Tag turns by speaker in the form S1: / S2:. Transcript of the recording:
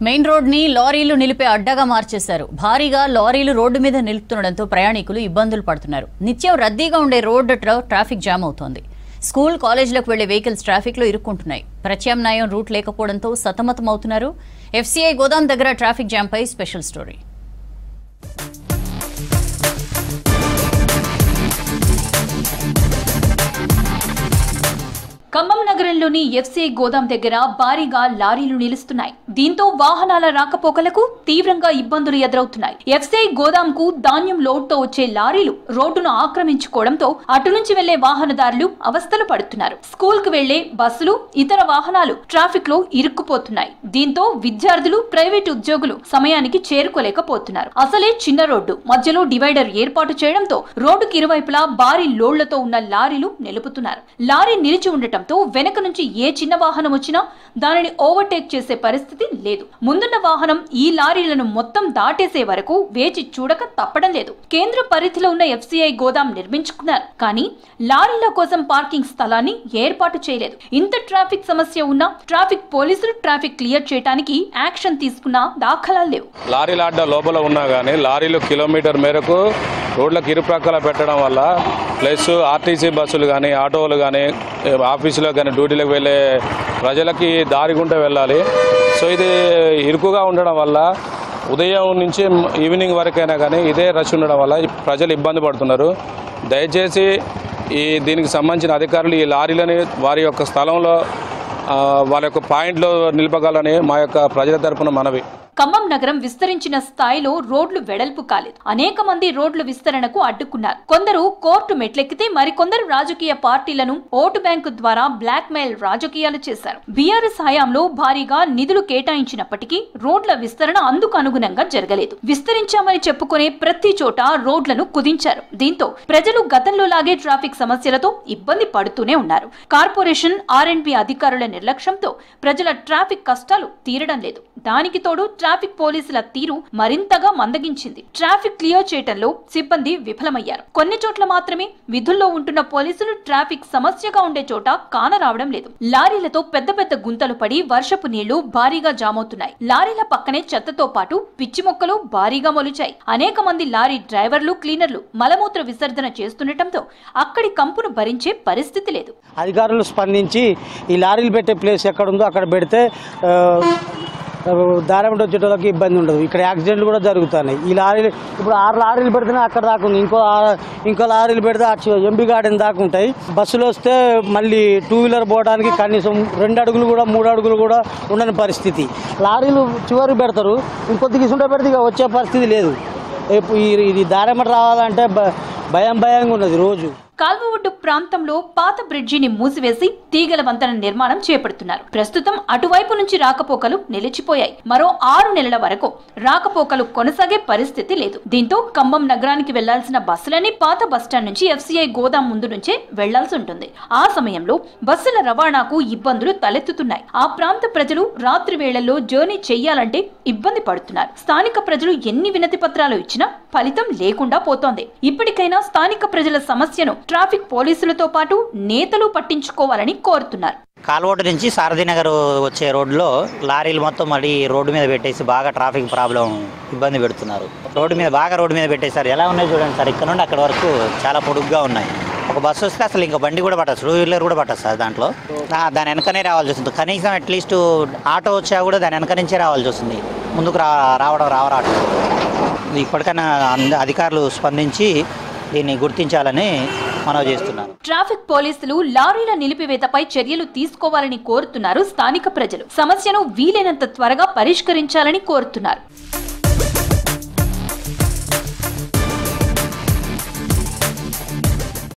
S1: Main road ని లారీలు నిలిపే అడ్డగా మార్చేశారు. భారీగా లారీలు రోడ్డు మీద నిలుపుతుండడంతో ప్రయాణికులు ఇబ్బందులు పడుతున్నారు. నిత్యం రద్దీగా ఉండే రోడ్డు ట్రాఫిక్ జామ్ అవుతోంది. స్కూల్ కాలేజీలకు వెళ్లే వెహికల్స్ ట్రాఫిక్ లో ఇరుక్కుంటున్నాయి. ప్రత్యామ్నాయం రూట్ లేకపోవడంతో సతమతమవుతున్నారు. FCI గోదాం దగ్గర ట్రాఫిక్ జామ్ పై స్పెషల్ స్టోరీ.
S2: ఖమ్మం నగరంలోని FCI గోదాం దగ్గర భారీగా లారీలు నిలుస్తున్నాయి. దీంతో వాహనాల రాకపోకలకు తీవ్రంగా ఇబ్బందులు ఎదురవుతున్నాయి. FCI గోదాంకు ధాన్యం లోడ్తో వచ్చే లారీలు రోడ్డును ఆక్రమించుకోవడంతో అటు నుంచి వెళ్లే వాహనదారులు అవస్థలు పడుతున్నారు. స్కూల్ కు వెళ్లే బస్సులు, ఇతర వాహనాలు ట్రాఫిక్ లో ఇరుక్కుపోతున్నాయి. దీంతో విద్యార్థులు, ప్రైవేటు ఉద్యోగులు సమయానికి చేరుకోలేకపోతున్నారు. అసలే చిన్న రోడ్డు మధ్యలో డివైడర్ ఏర్పాటు చేయడంతో రోడ్డుకి ఇరువైపులా భారీ లోడ్లతో ఉన్న లారీలు నిలుపుతున్నారు. లారీ నిలిచి ఉండటం వెనక నుంచి ఏ చిన్న వాహనం వచ్చినా దానిని ఓవర్టేక్ చేసే పరిస్థితి లేదు. ముందున్న వాహనం ఈ లారీలను మొత్తం దాటేసే వరకు వేచి చూడక తప్పడం లేదు. కేంద్ర పరిధిలో ఉన్న FCI గోదాం నిర్మించుకున్నారు, కానీ లారీల కోసం పార్కింగ్ స్థలాన్ని ఏర్పాటు చేయలేదు. ఇంత ట్రాఫిక్ సమస్య ఉన్నా ట్రాఫిక్ పోలీసులు ట్రాఫిక్ క్లియర్ చేయడానికి యాక్షన్ తీసుకున్న దాఖలాలు లేవు.
S3: లారీల అడ్డ లోపల ఉన్నా కానీ లారీలు కిలోమీటర్ మేరకు రోడ్లకు ఇరుప్రక్కల పెట్టడం వల్ల ప్లస్ RTC బస్సులు కానీ, ఆటోలు కానీ, ఆఫీసులో కానీ డ్యూటీలకు వెళ్ళే ప్రజలకి దారి గుంటే వెళ్ళాలి. సో ఇది ఇరుకుగా ఉండడం వల్ల ఉదయం నుంచి ఈవినింగ్ వరకైనా కానీ ఇదే రష్ ఉండడం వల్ల ప్రజలు ఇబ్బంది పడుతున్నారు. దయచేసి దీనికి సంబంధించిన అధికారులు ఈ లారీలని వారి యొక్క స్థలంలో వాళ్ళ యొక్క పాయింట్లో నిలపగలని మా యొక్క ప్రజల తరపున మనవి.
S2: ఖమ్మం నగరం విస్తరించిన స్థాయిలో రోడ్లు వెడల్పు కాలేదు. అనేక మంది రోడ్ల విస్తరణకు అడ్డుకున్నారు. కొందరు కోర్టు మెట్లెక్కితే మరికొందరు రాజకీయ పార్టీలను ఓటు బ్యాంకు ద్వారా బ్లాక్ మెయిల్ రాజకీయాలు చేశారు. BRS హయాంలో భారీగా నిధులు కేటాయించినప్పటికీ రోడ్ల విస్తరణ అందుకు అనుగుణంగా జరగలేదు. విస్తరించామని చెప్పుకునే ప్రతి చోట రోడ్లను కుదించారు. దీంతో ప్రజలు గతంలో లాగే ట్రాఫిక్ సమస్యలతో ఇబ్బంది పడుతూనే ఉన్నారు. కార్పొరేషన్, RNB అధికారుల నిర్లక్ష్యంతో ప్రజల ట్రాఫిక్ కష్టాలు తీరడం లేదు. దానికి తోడు ట్రాఫిక్ పోలీసుల తీరు మరింతగా మందగించింది. ట్రాఫిక్ క్లియర్ చేయడంలో సిబ్బంది విఫలమయ్యారు. కొన్ని చోట్ల మాత్రమే విధుల్లో ఉంటున్న పోలీసులు ట్రాఫిక్ సమస్యగా ఉండే చోట కానరావడం లేదు. లారీలతో పెద్ద పెద్ద గుంతలు పడి వర్షపు నీళ్లు భారీగా జామవుతున్నాయి. లారీల పక్కనే చెత్తతో పాటు పిచ్చి మొక్కలు భారీగా మొలిచాయి. అనేక మంది లారీ డ్రైవర్లు, క్లీనర్లు మలమూత్ర విసర్జన చేస్తుండటంతో అక్కడి కంపును భరించే పరిస్థితి లేదు.
S4: అధికారులు స్పందించి ఈ లారీలు పెట్టే ప్లేస్ ఎక్కడుందో అక్కడ పెడితే దారిలో వచ్చేటోళ్ళకి ఇబ్బంది ఉండదు. ఇక్కడ యాక్సిడెంట్లు కూడా జరుగుతున్నాయి. ఈ లారీలు ఇప్పుడు 6 లారీలు పెడితేనే అక్కడ దాకా ఉంది. ఇంకో లారీలు పెడితే MB గార్డెన్ దాకా ఉంటాయి. బస్సులు వస్తే మళ్ళీ 2 వీలర్ పోవడానికి కనీసం 2 అడుగులు కూడా 3 అడుగులు కూడా ఉండని పరిస్థితి. లారీలు చివరికి పెడతారు, ఇంకొద్ది గిసుంటే పెడితే ఇక వచ్చే పరిస్థితి లేదు. ఇది దారెమ్మట రావాలంటే భయంగా ఉన్నది. రోజు
S2: కాల్వ ఒడ్డు ప్రాంతంలో పాత బ్రిడ్జిని మూసివేసి తీగల వంతెన నిర్మాణం చేపడుతున్నారు. ప్రస్తుతం అటువైపు నుంచి రాకపోకలు నిలిచిపోయాయి. మరో 6 నెలల వరకు రాకపోకలు కొనసాగే పరిస్థితి లేదు. దీంతో ఖమ్మం నగరానికి వెళ్లాల్సిన బస్సులన్నీ పాత బస్టాండ్ నుంచి FCI గోదాం ముందు నుంచే వెళ్లాల్సి ఉంటుంది. ఆ సమయంలో బస్సుల రవాణాకు ఇబ్బందులు తలెత్తుతున్నాయి. ఆ ప్రాంత ప్రజలు రాత్రి వేళల్లో జర్నీ చెయ్యాలంటే ఇబ్బంది పడుతున్నారు. స్థానిక ప్రజలు ఎన్ని వినతి పత్రాలు ఇచ్చినా ఫలితం లేకుండా పోతోంది. ఇప్పటికైనా స్థానిక ప్రజల సమస్యను ట్రాఫిక్ పోలీసులతో పాటు నేతలు పట్టించుకోవాలని కోరుతున్నారు.
S5: కాల్వోట నుంచి సారథినగర్ వచ్చే రోడ్లో లారీలు మొత్తం మళ్ళీ రోడ్డు మీద పెట్టేసి బాగా ట్రాఫిక్ ప్రాబ్లం ఇబ్బంది పెడుతున్నారు. రోడ్డు మీద పెట్టేశారు. ఎలా ఉన్నాయి చూడండి సార్, ఇక్కడ నుండి అక్కడ వరకు చాలా పొడుగ్గా ఉన్నాయి. ఒక బస్సు వస్తే అసలు ఇంకా బండి కూడా పట్టచ్చు, 2 వీలర్ కూడా పట్టచ్చు సార్. దాంట్లో దాని వెనకనే రావాల్సి వస్తుంది. కనీసం అట్లీస్ట్ ఆటో వచ్చా కూడా దాని వెనక నుంచే రావాల్సి వస్తుంది. ముందుకు రావడం ఇప్పటికైనా అధికారులు స్పందించి దీన్ని గుర్తించాలని మనవి చేస్తున్నారు.
S2: ట్రాఫిక్ పోలీసులు లారీల నిలిపివేతపై చర్యలు తీసుకోవాలని కోరుతున్నారు స్థానిక ప్రజలు. సమస్యను వీలైనంత త్వరగా పరిష్కరించాలని కోరుతున్నారు.